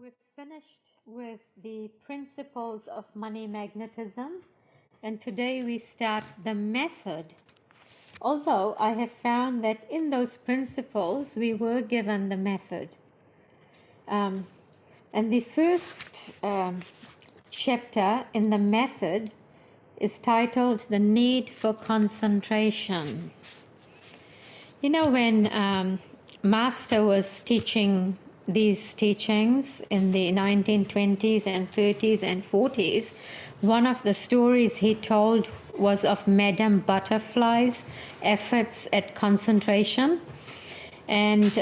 we've finished with the principles of money magnetism, and today we start the method. Although I have found that in those principles we were given the method. And the first chapter in the method is titled The Need for Concentration. You know, when Master was teaching these teachings in the 1920s and 30s and 40s, one of the stories he told was of Madame Butterfly's efforts at concentration. And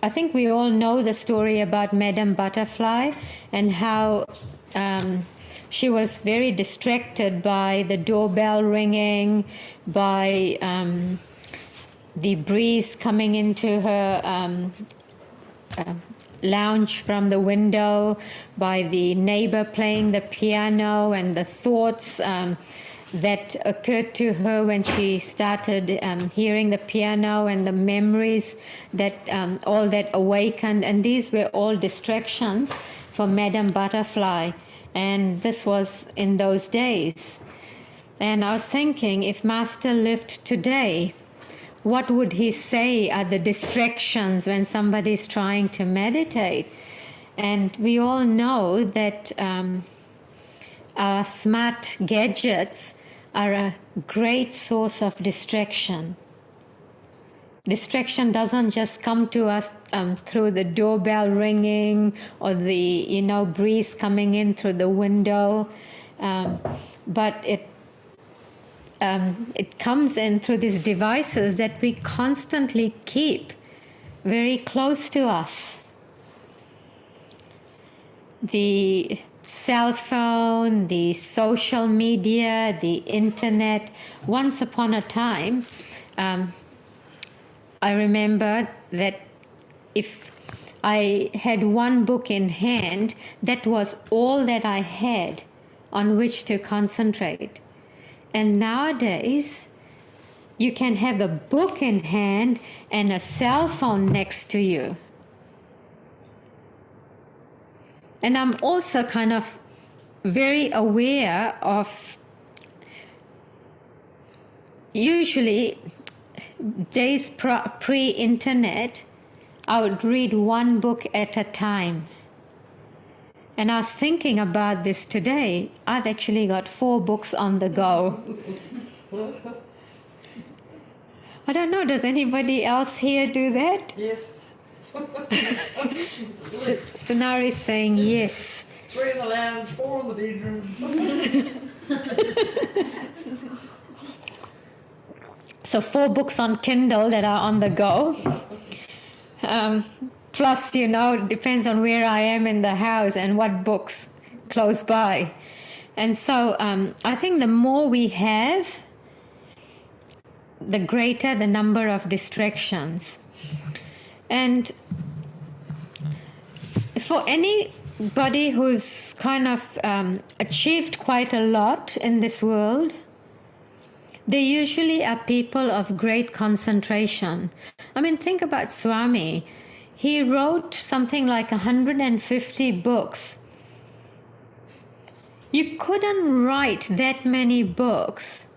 I think we all know the story about Madame Butterfly and how she was very distracted by the doorbell ringing, by the breeze coming into her lounge from the window, by the neighbor playing the piano, and the thoughts that occurred to her when she started hearing the piano, and the memories that all that awakened. And these were all distractions for Madame Butterfly. And this was in those days. And I was thinking, if Master lived today, what would he say are the distractions when somebody's trying to meditate? And we all know that our smart gadgets are a great source of distraction. Distraction doesn't just come to us through the doorbell ringing or the breeze coming in through the window, but it comes in through these devices that we constantly keep very close to us. The cell phone, the social media, the internet. Once upon a time, I remember that if I had one book in hand, that was all that I had on which to concentrate. And nowadays, you can have a book in hand and a cell phone next to you. And I'm also kind of very aware of, usually days pre-internet, I would read one book at a time. And I was thinking about this today. I've actually got 4 books on the go. I don't know, does anybody else here do that? Yes. Sunari's saying yes. 3 in the lounge, 4 in the bedroom. So 4 books on Kindle that are on the go. Plus, it depends on where I am in the house and what books close by. And so I think the more we have, the greater the number of distractions. And for anybody who's kind of achieved quite a lot in this world, they usually are people of great concentration. I mean, think about Swami. He wrote something like 150 books. You couldn't write that many books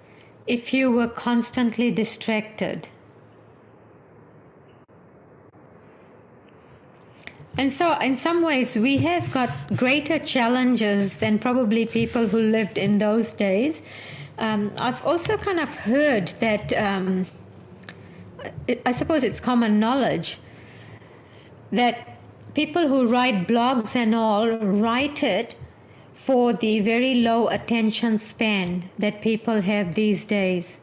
if you were constantly distracted. And so in some ways we have got greater challenges than probably people who lived in those days. I've also kind of heard that, I suppose it's common knowledge, that people who write blogs and all write it for the very low attention span that people have these days.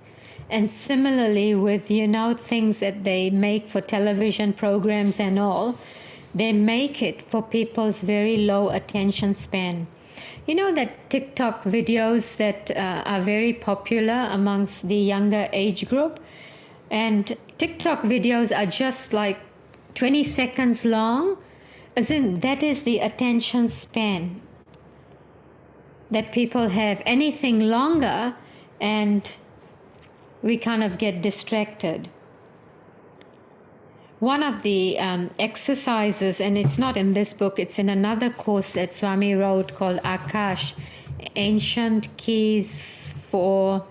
And similarly with, things that they make for television programs and all, they make it for people's very low attention span. You know that TikTok videos that are very popular amongst the younger age group? And TikTok videos are just like 20 seconds long, as in that is the attention span that people have. Anything longer and we kind of get distracted. one of the exercises, and it's not in this book, it's in another course that Swami wrote called Akash, Ancient Keys for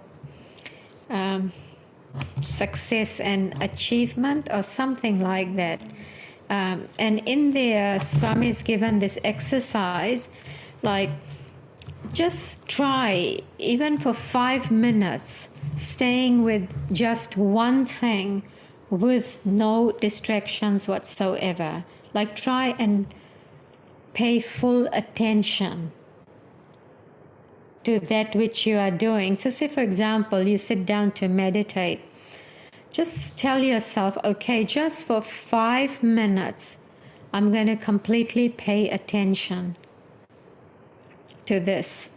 Success and Achievement, or something like that. And in there, Swami's given this exercise, like, just try, even for 5 minutes, staying with just one thing with no distractions whatsoever. Like, try and pay full attention to that which you are doing. So say, for example, you sit down to meditate. Just tell yourself, okay, just for 5 minutes, I'm going to completely pay attention to this.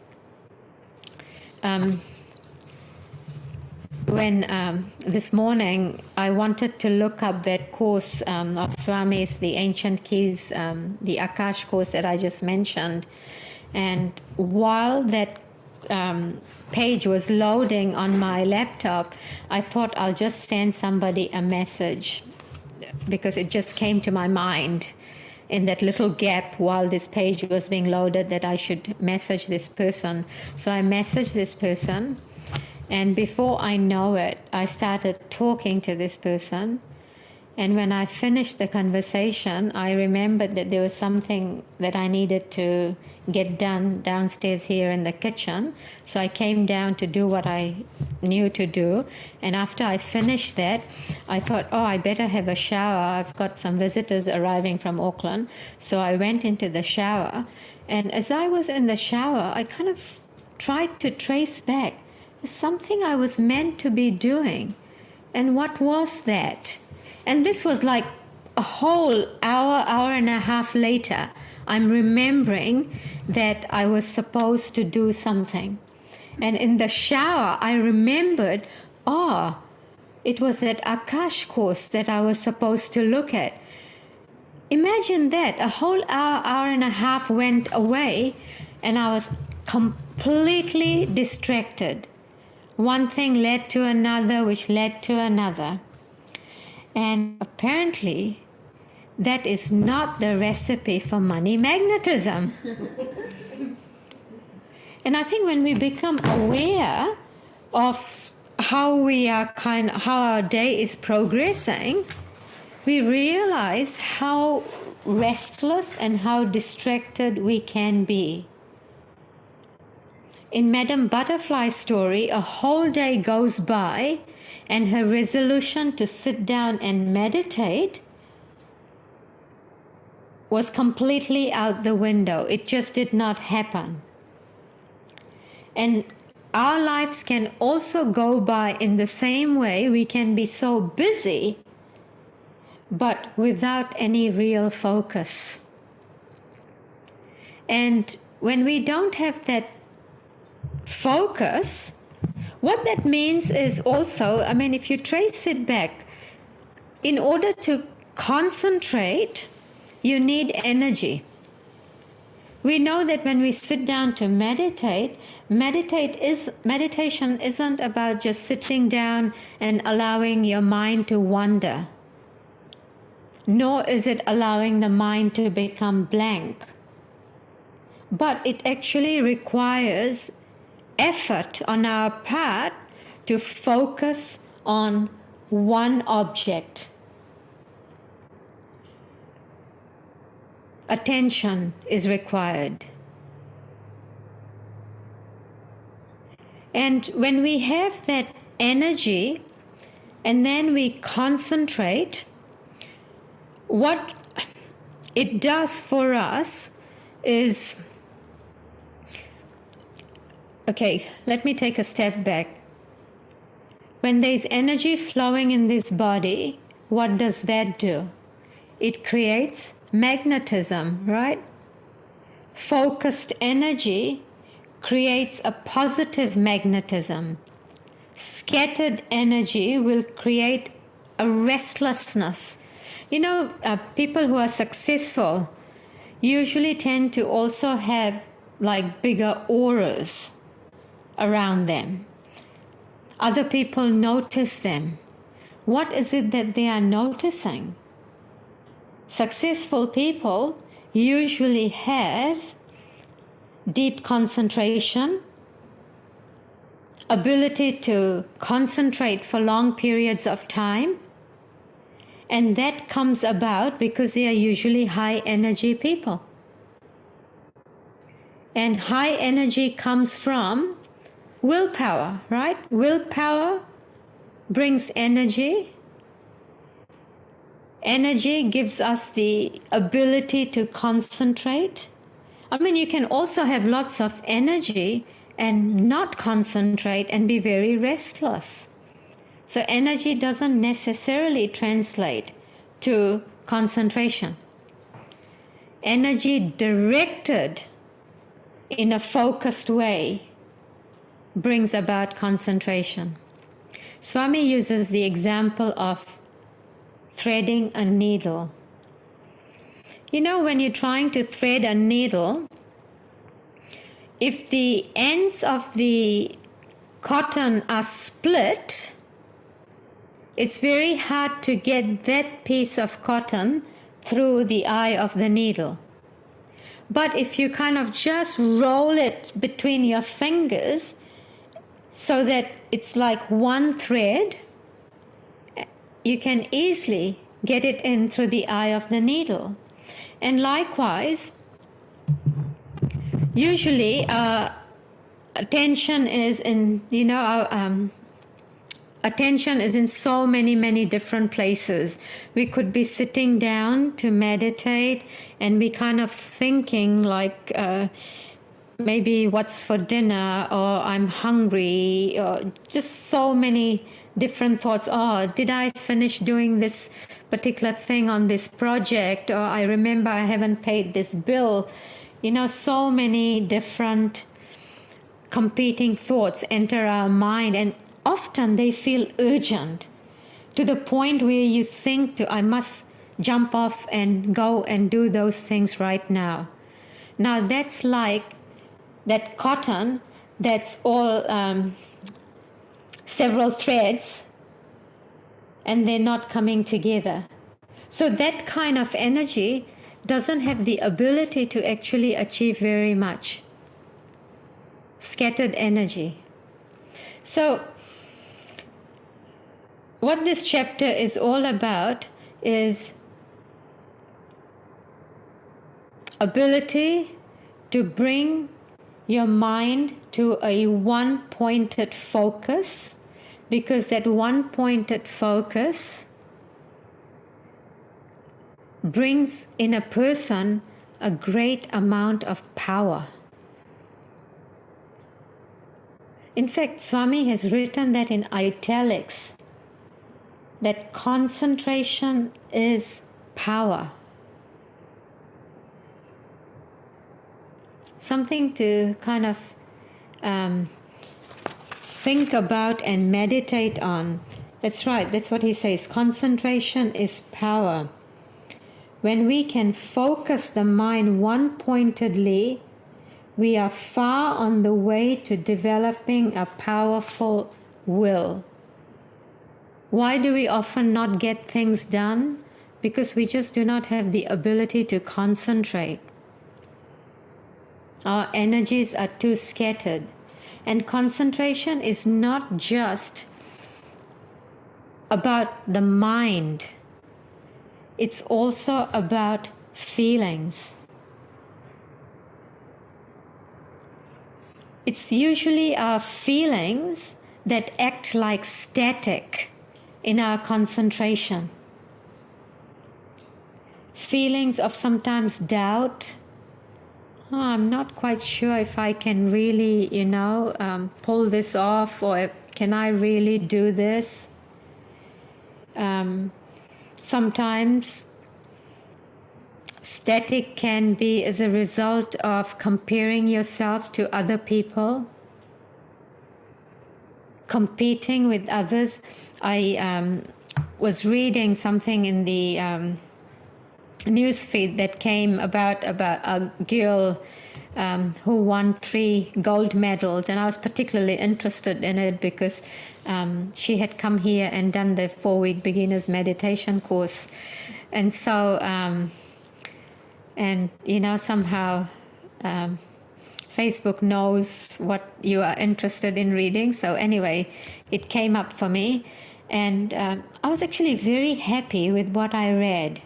When this morning I wanted to look up that course of Swami's, the Ancient Keys, the Akash course that I just mentioned, and while that page was loading on my laptop, I thought I'll just send somebody a message, because it just came to my mind in that little gap while this page was being loaded that I should message this person. So I messaged this person, and before I know it, I started talking to this person. And when I finished the conversation, I remembered that there was something that I needed to get done downstairs here in the kitchen. So I came down to do what I knew to do. And after I finished that, I thought, oh, I better have a shower. I've got some visitors arriving from Auckland. So I went into the shower. And as I was in the shower, I kind of tried to trace back something I was meant to be doing. And what was that? And this was like a whole hour and a half later, I'm remembering that I was supposed to do something. And in the shower, I remembered, it was that Akash course that I was supposed to look at. Imagine that, a whole hour and a half went away, and I was completely distracted. One thing led to another, which led to another. And apparently, that is not the recipe for money magnetism. And I think when we become aware of how our day is progressing, we realize how restless and how distracted we can be. In Madame Butterfly's story, a whole day goes by, and her resolution to sit down and meditate was completely out the window. It just did not happen. And our lives can also go by in the same way. We can be so busy, but without any real focus. And when we don't have that focus, what that means is also, if you trace it back, in order to concentrate, you need energy. We know that when we sit down to meditation isn't about just sitting down and allowing your mind to wander, nor is it allowing the mind to become blank. But it actually requires effort on our part to focus on one object. Attention is required. And when we have that energy and then we concentrate, what it does for us is, okay, let me take a step back. When there's energy flowing in this body, what does that do? It creates magnetism, right? Focused energy creates a positive magnetism. Scattered energy will create a restlessness. People who are successful usually tend to also have like bigger auras around them. Other people notice them. What is it that they are noticing? Successful people usually have deep concentration, ability to concentrate for long periods of time, and that comes about because they are usually high energy people. And high energy comes from willpower, right? Willpower brings energy. Energy gives us the ability to concentrate. I mean, you can also have lots of energy and not concentrate and be very restless. So energy doesn't necessarily translate to concentration. Energy directed in a focused way brings about concentration. Swami uses the example of threading a needle. You know, when you're trying to thread a needle, if the ends of the cotton are split, it's very hard to get that piece of cotton through the eye of the needle. But if you kind of just roll it between your fingers so that it's like one thread, you can easily get it in through the eye of the needle. And likewise, usually attention is in, attention is in so many different places. We could be sitting down to meditate and be kind of thinking like maybe what's for dinner, or I'm hungry, or just so many different thoughts. Oh, did I finish doing this particular thing on this project? Or I remember I haven't paid this bill. So many different competing thoughts enter our mind, and often they feel urgent to the point where you think I must jump off and go and do those things right now. Now that's like that cotton that's all several threads and they're not coming together. So that kind of energy doesn't have the ability to actually achieve very much. Scattered energy. So what this chapter is all about is ability to bring your mind to a one-pointed focus, because that one-pointed focus brings in a person a great amount of power. In fact, Swami has written that in italics, that concentration is power. Something to kind of think about and meditate on. That's right, that's what he says. Concentration is power. When we can focus the mind one-pointedly, we are far on the way to developing a powerful will. Why do we often not get things done? Because we just do not have the ability to concentrate. Our energies are too scattered. And concentration is not just about the mind. It's also about feelings. It's usually our feelings that act like static in our concentration. Feelings of sometimes doubt. Oh, I'm not quite sure if I can really, pull this off, or can I really do this? Sometimes static can be as a result of comparing yourself to other people, competing with others. I was reading something in the newsfeed that came about a girl who won 3 gold medals, and I was particularly interested in it because she had come here and done the 4-week beginner's meditation course. And so, and somehow Facebook knows what you are interested in reading. So anyway, it came up for me. And I was actually very happy with what I read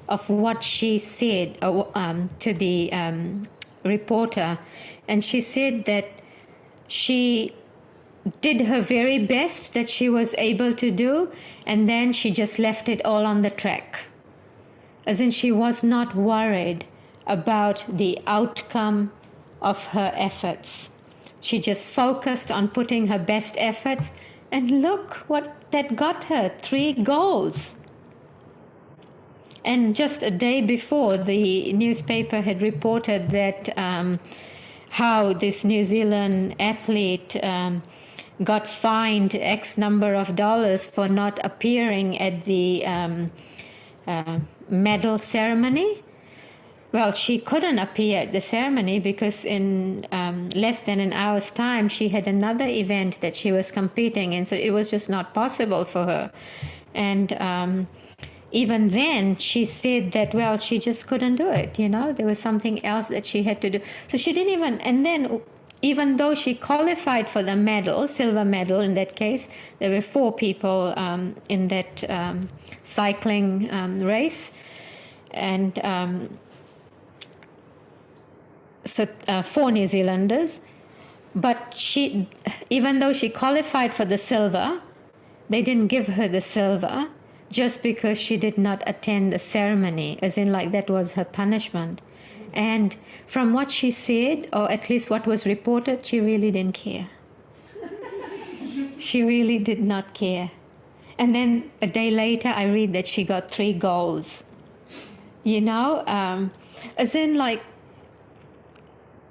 of what she said to the reporter. And she said that she did her very best that she was able to do, and then she just left it all on the track. As in, she was not worried about the outcome of her efforts. She just focused on putting her best efforts, and look what that got her, 3 goals. And just a day before, the newspaper had reported that how this New Zealand athlete got fined X number of dollars for not appearing at the medal ceremony. Well, she couldn't appear at the ceremony because in less than an hour's time, she had another event that she was competing in, so it was just not possible for her. And even then, she said that, well, she just couldn't do it, There was something else that she had to do. So she didn't even, and then even though she qualified for the medal, silver medal in that case, there were 4 people in that cycling race. And so 4 New Zealanders. But she, even though she qualified for the silver, they didn't give her the silver just because she did not attend the ceremony, as in like that was her punishment. And from what she said, or at least what was reported, she really didn't care. She really did not care. And then a day later, I read that she got 3 goals. As in like,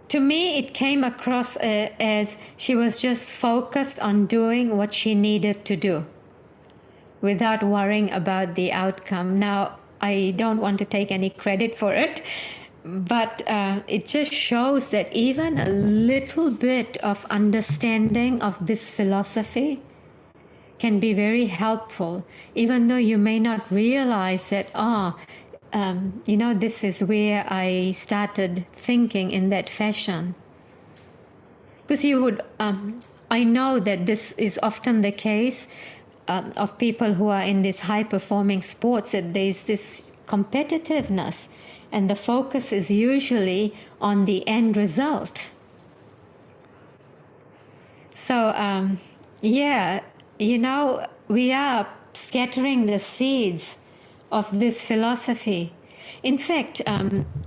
to me, it came across as she was just focused on doing what she needed to do without worrying about the outcome. Now, I don't want to take any credit for it, but it just shows that even a little bit of understanding of this philosophy can be very helpful, even though you may not realize that, this is where I started thinking in that fashion. Because you would, I know that this is often the case of people who are in these high-performing sports, that there's this competitiveness, and the focus is usually on the end result. So, we are scattering the seeds of this philosophy. In fact,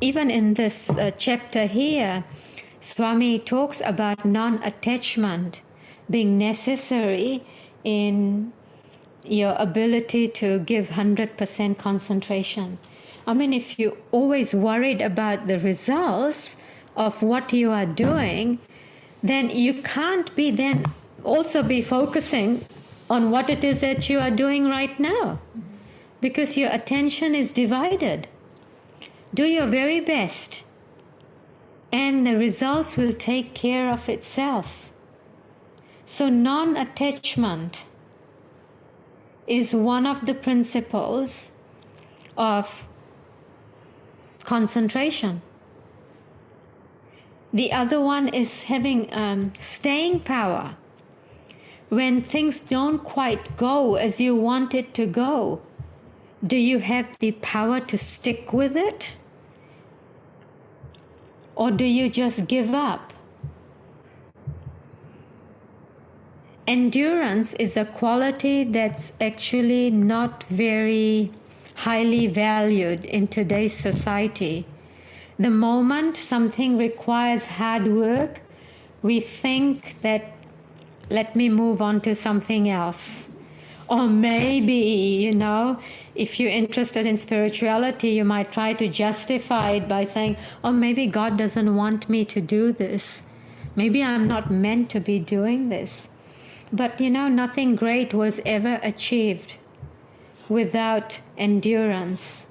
even in this chapter here, Swami talks about non-attachment being necessary in your ability to give 100% concentration. I mean, if you're always worried about the results of what you are doing, then you can't be then also be focusing on what it is that you are doing right now, because your attention is divided. Do your very best, and the results will take care of itself. So non-attachment is one of the principles of concentration. The other one is having staying power. When things don't quite go as you want it to go, do you have the power to stick with it? Or do you just give up? Endurance is a quality that's actually not very highly valued in today's society. The moment something requires hard work, we think that, let me move on to something else. Or maybe, if you're interested in spirituality, you might try to justify it by saying, oh, maybe God doesn't want me to do this. Maybe I'm not meant to be doing this. But, nothing great was ever achieved without endurance.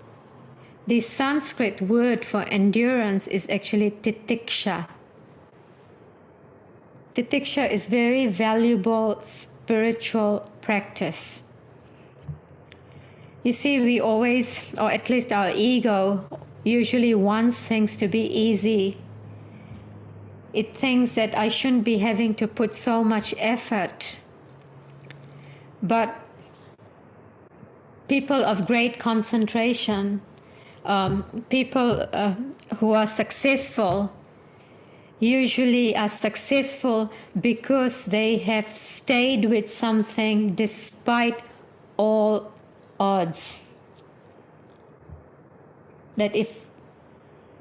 The Sanskrit word for endurance is actually titiksha. Titiksha is very valuable spiritual practice. You see, we always, or at least our ego, usually wants things to be easy. It thinks that I shouldn't be having to put so much effort. But people of great concentration, people who are successful, usually are successful because they have stayed with something despite all odds. That if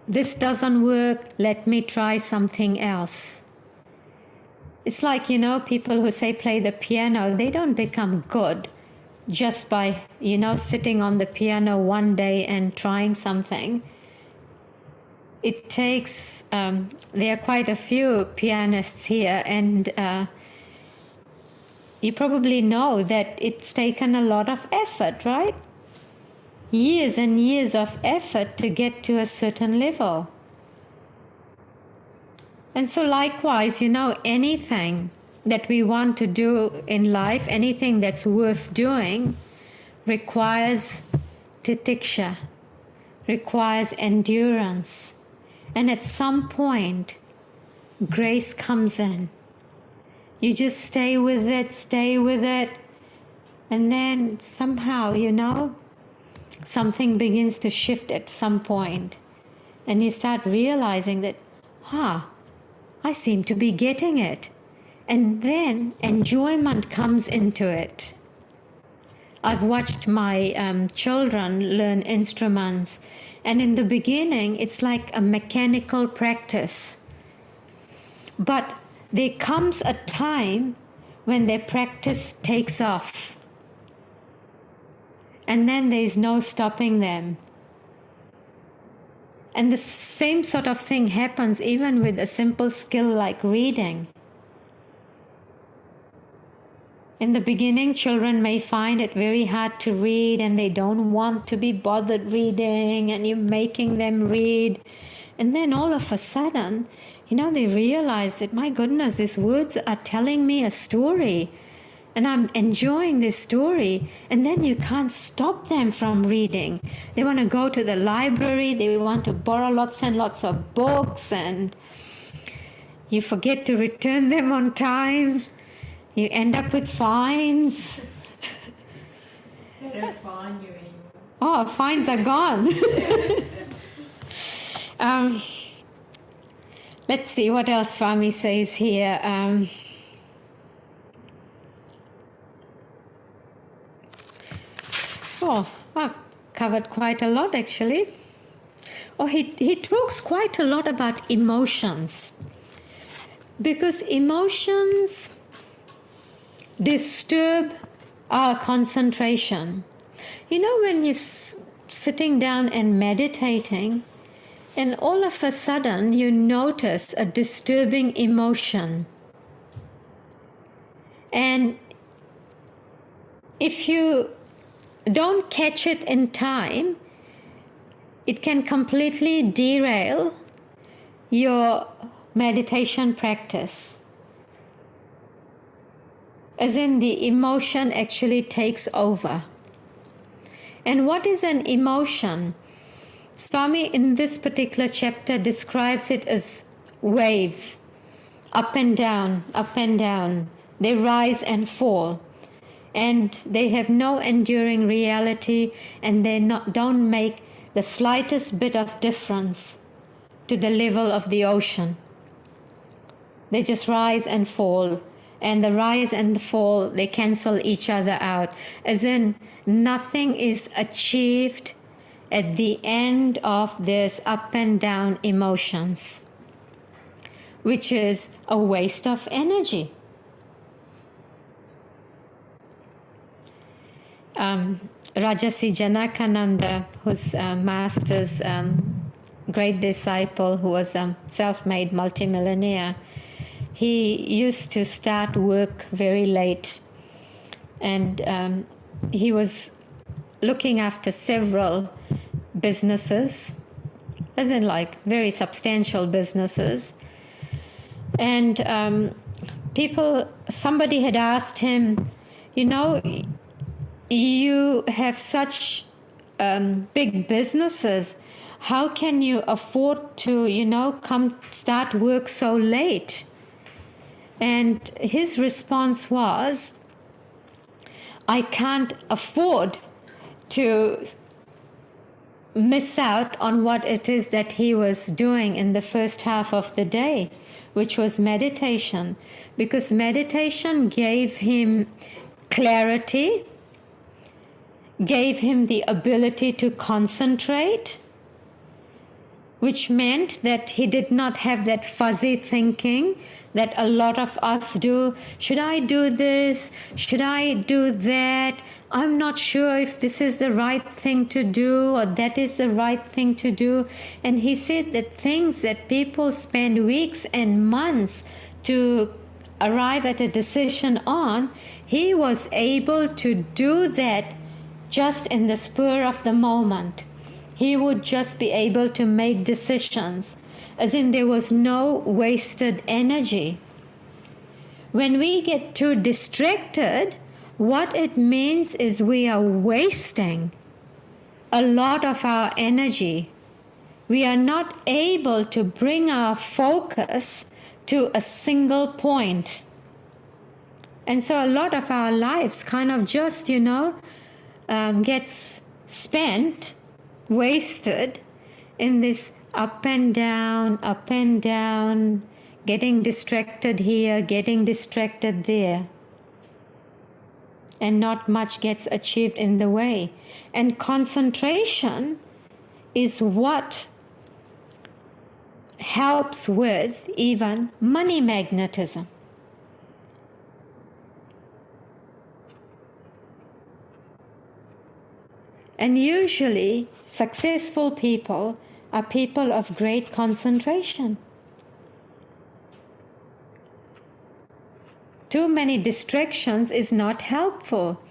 this doesn't work, let me try something else. It's like, people who say play the piano, they don't become good just by, sitting on the piano one day and trying something. It takes, there are quite a few pianists here, and you probably know that it's taken a lot of effort, right? Years and years of effort to get to a certain level. And so likewise, anything that we want to do in life, anything that's worth doing, requires titiksha, requires endurance. And at some point, grace comes in. You just stay with it, and then somehow, something begins to shift at some point, and you start realizing that, I seem to be getting it. And then enjoyment comes into it. I've watched my children learn instruments, and in the beginning, it's like a mechanical practice. But there comes a time when their practice takes off. And then there's no stopping them. And the same sort of thing happens even with a simple skill like reading. In the beginning, children may find it very hard to read, and they don't want to be bothered reading, and you're making them read. And then all of a sudden, they realize that, my goodness, these words are telling me a story, and I'm enjoying this story. And then you can't stop them from reading. They want to go to the library, they want to borrow lots and lots of books, and you forget to return them on time. You end up with fines. They don't fine you anymore. Oh, fines are gone. Let's see what else Swami says here. I've covered quite a lot actually. He talks quite a lot about emotions. Because emotions disturb our concentration. When you're sitting down and meditating, and all of a sudden you notice a disturbing emotion. And if you don't catch it in time, it can completely derail your meditation practice. As in, the emotion actually takes over. And what is an emotion? Swami in this particular chapter describes it as waves, up and down, up and down. They rise and fall. And they have no enduring reality, and they don't make the slightest bit of difference to the level of the ocean. They just rise and fall. And the rise and the fall, they cancel each other out. As in, nothing is achieved at the end of this up and down emotions, which is a waste of energy. Rajasi Janakananda, who's Master's great disciple, who was a self-made multimillionaire, he used to start work very late, and he was looking after several businesses, as in like very substantial businesses. And somebody had asked him, you have such big businesses. How can you afford to, come start work so late? And his response was, I can't afford to miss out on what it is that he was doing in the first half of the day, which was meditation, because meditation gave him clarity, gave him the ability to concentrate, which meant that he did not have that fuzzy thinking that a lot of us do. Should I do this? Should I do that? I'm not sure if this is the right thing to do or that is the right thing to do. And he said that things that people spend weeks and months to arrive at a decision on, he was able to do that just in the spur of the moment. He would just be able to make decisions, as in there was no wasted energy. When we get too distracted, what it means is we are wasting a lot of our energy. We are not able to bring our focus to a single point. And so a lot of our lives kind of just, gets spent, wasted in this up and down, getting distracted here, getting distracted there. And not much gets achieved in the way. And concentration is what helps with even money magnetism. And usually, successful people are people of great concentration. Too many distractions is not helpful.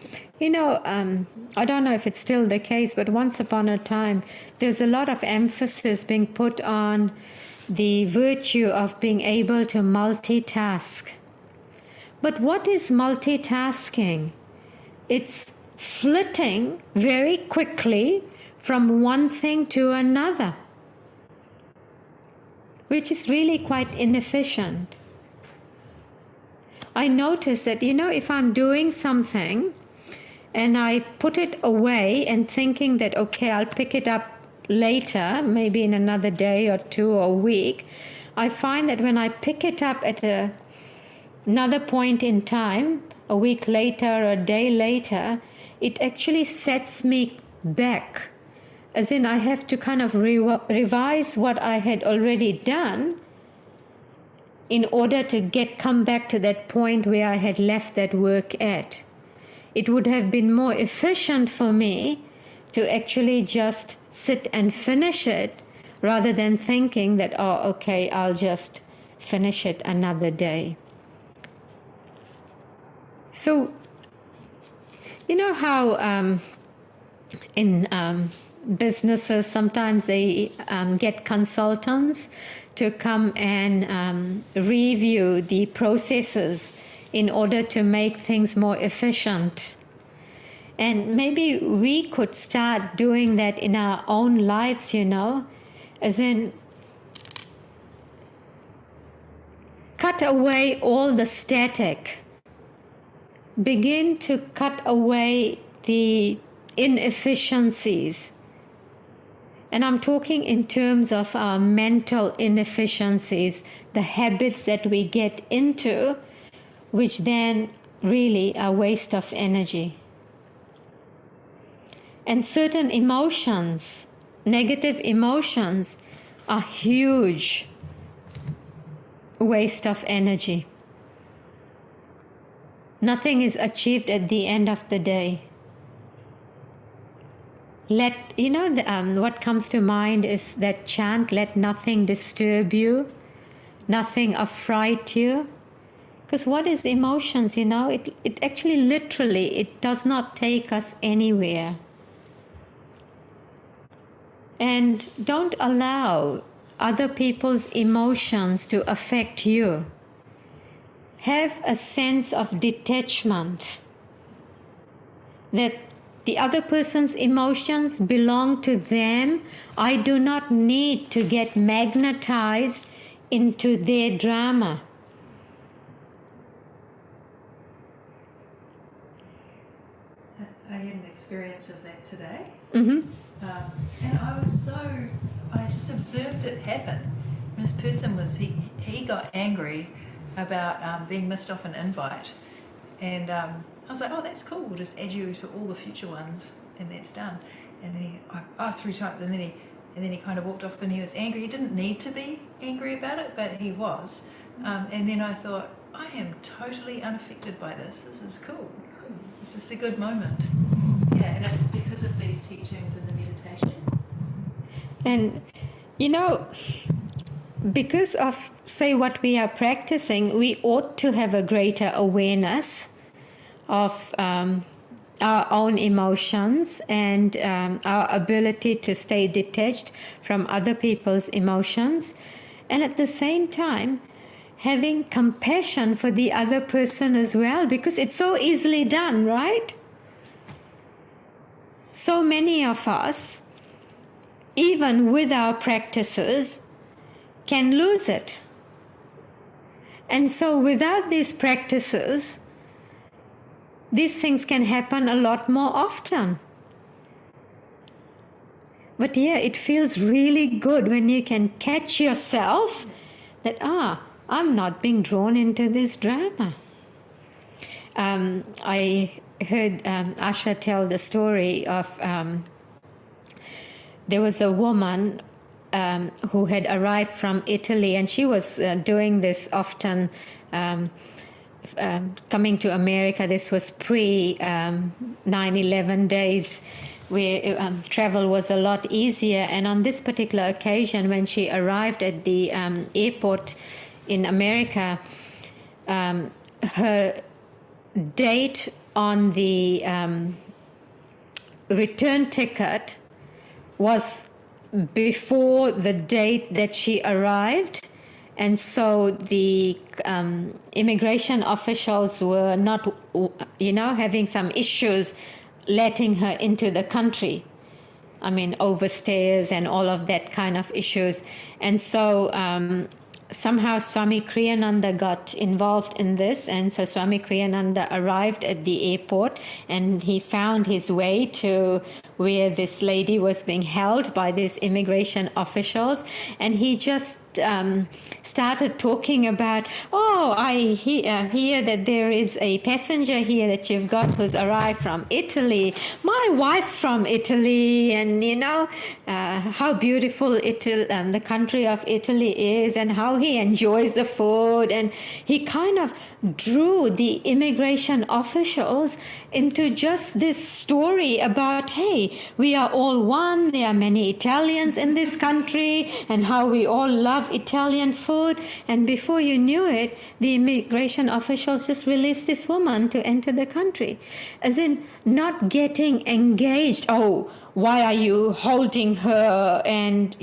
I don't know if it's still the case, but once upon a time, there's a lot of emphasis being put on the virtue of being able to multitask. But what is multitasking? It's flitting very quickly from one thing to another, which is really quite inefficient. I notice that, if I'm doing something and I put it away and thinking that, okay, I'll pick it up later, maybe in another day or two or a week, I find that when I pick it up at another point in time, a week later or a day later, it actually sets me back. As in, I have to kind of revise what I had already done in order to come back to that point where I had left that work at. It would have been more efficient for me to actually just sit and finish it rather than thinking that, oh, okay, I'll just finish it another day. So, you know how in businesses sometimes they get consultants to come and review the processes in order to make things more efficient. And maybe we could start doing that in our own lives, as in cut away all the static. Begin to cut away the inefficiencies. And I'm talking in terms of our mental inefficiencies, the habits that we get into, which then really are waste of energy. And certain emotions, negative emotions, are huge waste of energy. Nothing is achieved at the end of the day. What comes to mind is that chant, let nothing disturb you, nothing affright you. Because what is emotions, it actually literally, it does not take us anywhere. And don't allow other people's emotions to affect you. Have a sense of detachment that The other person's emotions belong to them. I do not need to get magnetized into their drama. I had an experience of that today. Mm-hmm. And I just observed it happen. This person he got angry about being missed off an invite. And I was like, oh, that's cool. We'll just add you to all the future ones, and that's done. And then I asked 3 times, and then he kind of walked off, and he was angry. He didn't need to be angry about it, but he was. And then I thought, I am totally unaffected by this. This is cool. It's just a good moment. Yeah, and it's because of these teachings and the meditation. And, because of, say, what we are practicing, we ought to have a greater awareness of our own emotions and our ability to stay detached from other people's emotions. And at the same time, having compassion for the other person as well, because it's so easily done, right? So many of us, even with our practices, can lose it. And so without these practices, these things can happen a lot more often. But yeah, it feels really good when you can catch yourself that, I'm not being drawn into this drama. I heard Asha tell the story of there was a woman who had arrived from Italy, and she was doing this often, coming to America. This was pre 9/11 days, where travel was a lot easier. And on this particular occasion, when she arrived at the airport in America, her date on the return ticket was before the date that she arrived, and so the immigration officials were not, having some issues letting her into the country. I mean, overstayers and all of that kind of issues. And so somehow Swami Kriyananda got involved in this, and so Swami Kriyananda arrived at the airport, and he found his way to where this lady was being held by these immigration officials, and he just started talking about, I hear that there is a passenger here that you've got who's arrived from Italy. My wife's from Italy, and how beautiful the country of Italy is, and how he enjoys the food. And he kind of drew the immigration officials into just this story about, hey, we are all one, there are many Italians in this country, and how we all love Italian food. And before you knew it, the immigration officials just released this woman to enter the country. As in, not getting engaged. Oh, why are you holding her? And,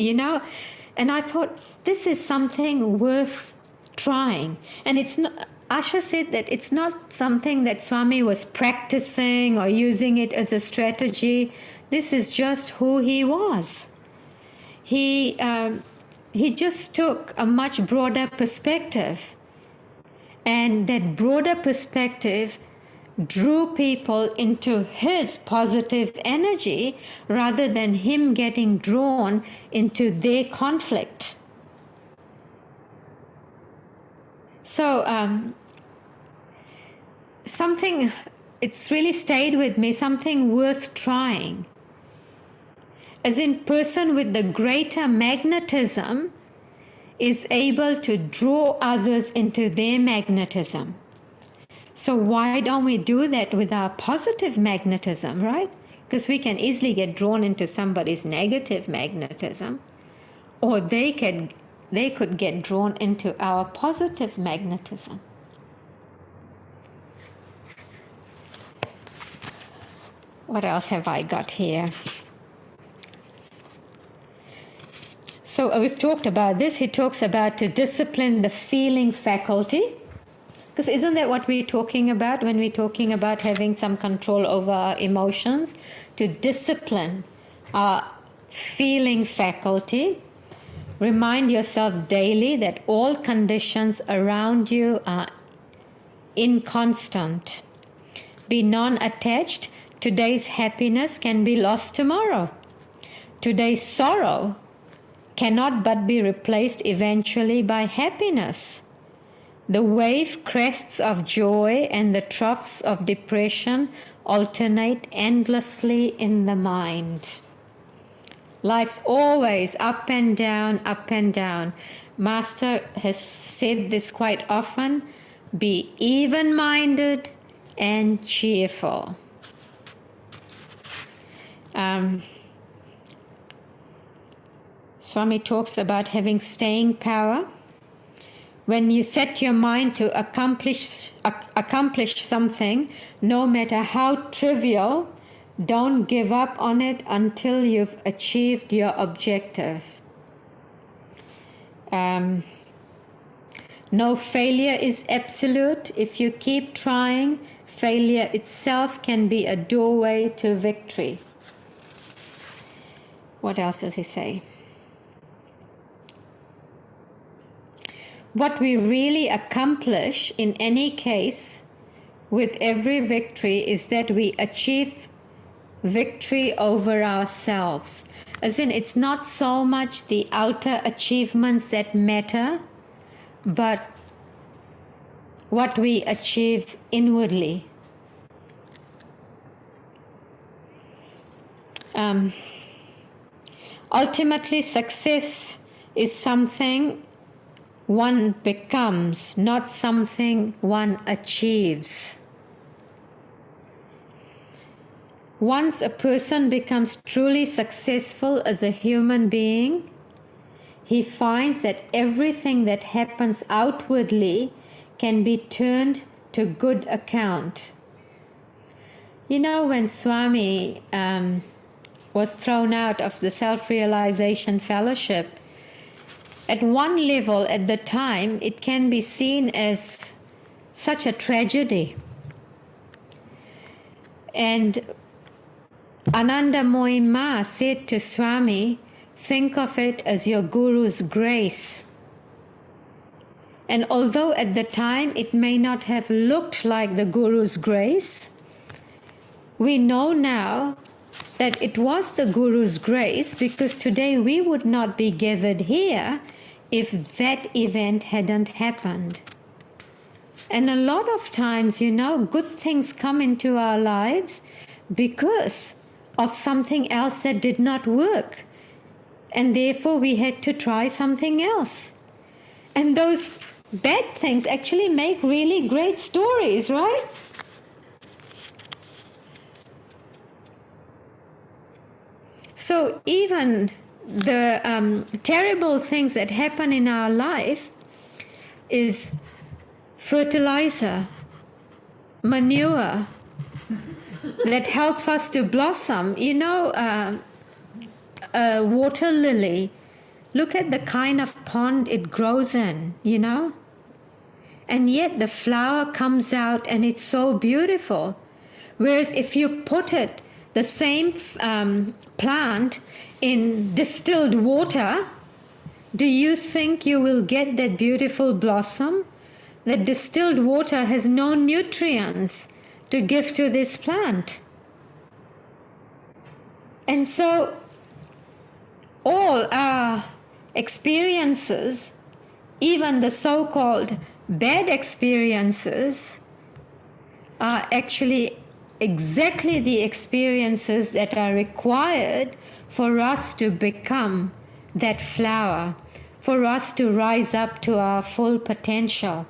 and I thought, this is something worth trying. And it's not, Asha said that it's not something that Swami was practicing or using it as a strategy. This is just who he was. He just took a much broader perspective. And that broader perspective drew people into his positive energy rather than him getting drawn into their conflict. So something, it's really stayed with me, something worth trying. As in, person with the greater magnetism is able to draw others into their magnetism. So why don't we do that with our positive magnetism, right? Because we can easily get drawn into somebody's negative magnetism, or they could get drawn into our positive magnetism. What else have I got here? So we've talked about this. He talks about to discipline the feeling faculty. Because isn't that what we're talking about when we're talking about having some control over our emotions? To discipline our feeling faculty. Remind yourself daily that all conditions around you are inconstant. Be non-attached. Today's happiness can be lost tomorrow. Today's sorrow cannot but be replaced eventually by happiness. The wave crests of joy and the troughs of depression alternate endlessly in the mind. Life's always up and down, up and down. Master has said this quite often. Be even-minded and cheerful. Swami talks about having staying power. When you set your mind to accomplish something, no matter how trivial, don't give up on it until you've achieved your objective. No failure is absolute. If you keep trying, failure itself can be a doorway to victory. What else does he say? What we really accomplish in any case with every victory is that we achieve victory over ourselves. As in, it's not so much the outer achievements that matter, but what we achieve inwardly. Ultimately, success is something one becomes, not something one achieves. Once a person becomes truly successful as a human being, he finds that everything that happens outwardly can be turned to good account. You know, when Swami was thrown out of the Self-Realization Fellowship, at one level at the time, it can be seen as such a tragedy. And Anandamoyi Ma said to Swami, think of it as your Guru's grace. And although at the time it may not have looked like the Guru's grace, we know now that it was the Guru's grace, because today we would not be gathered here if that event hadn't happened. And a lot of times, you know, good things come into our lives because of something else that did not work. And therefore we had to try something else. And those bad things actually make really great stories, right? So even the terrible things that happen in our life is fertilizer, manure that helps us to blossom. You know, a water lily, look at the kind of pond it grows in, you know? And yet the flower comes out and it's so beautiful. Whereas if you put it, the same plant, in distilled water, do you think you will get that beautiful blossom? That distilled water has no nutrients to give to this plant. And so all our experiences, even the so-called bad experiences, are actually exactly the experiences that are required for us to become that flower, for us to rise up to our full potential.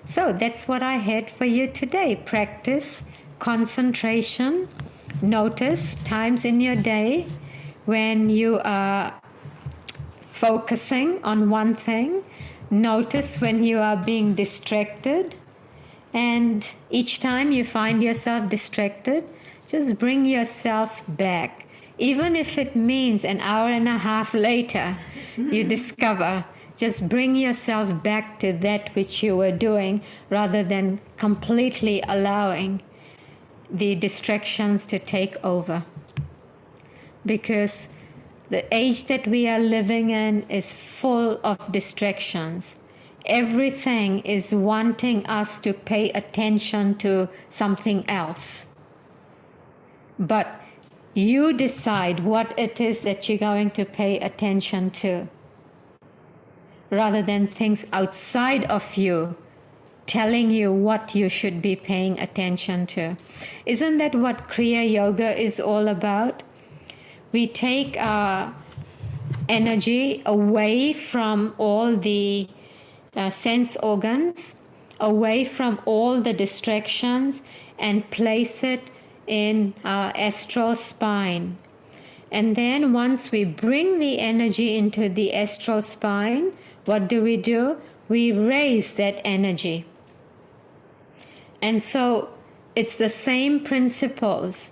So that's what I had for you today. Practice, concentration, notice times in your day when you are focusing on one thing. Notice when you are being distracted. And each time you find yourself distracted, just bring yourself back. Even if it means an hour and a half later, you discover just bring yourself back to that which you were doing rather than completely allowing the distractions to take over. Because the age that we are living in is full of distractions. Everything is wanting us to pay attention to something else. But you decide what it is that you're going to pay attention to, rather than things outside of you telling you what you should be paying attention to. Isn't that what Kriya Yoga is all about? We take our energy away from all the sense organs, away from all the distractions, and place it in our astral spine. And then once we bring the energy into the astral spine, what do? We raise that energy. And so it's the same principles,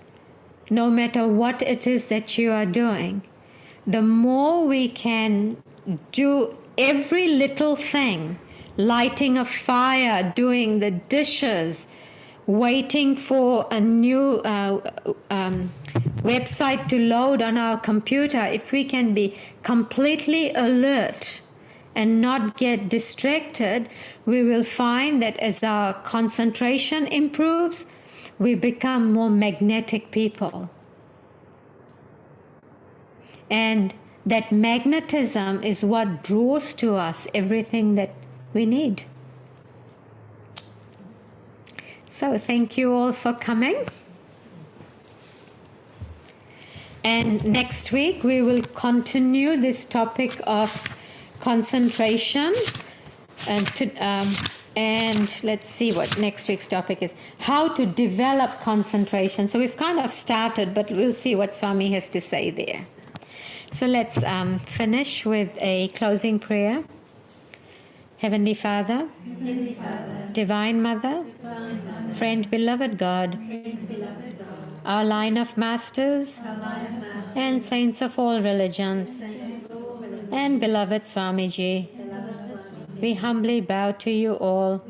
no matter what it is that you are doing. The more we can do every little thing, lighting a fire, doing the dishes, waiting for a new website to load on our computer, if we can be completely alert and not get distracted, we will find that as our concentration improves, we become more magnetic people. And that magnetism is what draws to us everything that we need. So thank you all for coming. And next week we will continue this topic of concentration. And let's see what next week's topic is. How to develop concentration. So we've kind of started, but we'll see what Swami has to say there. So let's finish with a closing prayer. Heavenly Father, Divine Mother, Friend Beloved God, our line of masters and saints of all religions, and beloved Swamiji, we humbly bow to you all.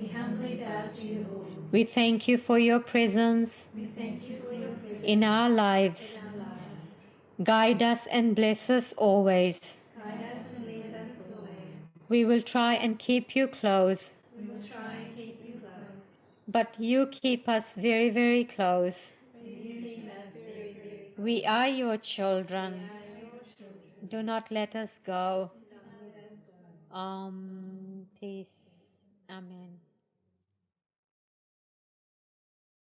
We thank you for your presence in our lives. Guide us and bless us always. We will try and keep you close. But you keep us very, very close. We are your children. Do not let us go. Peace. Amen.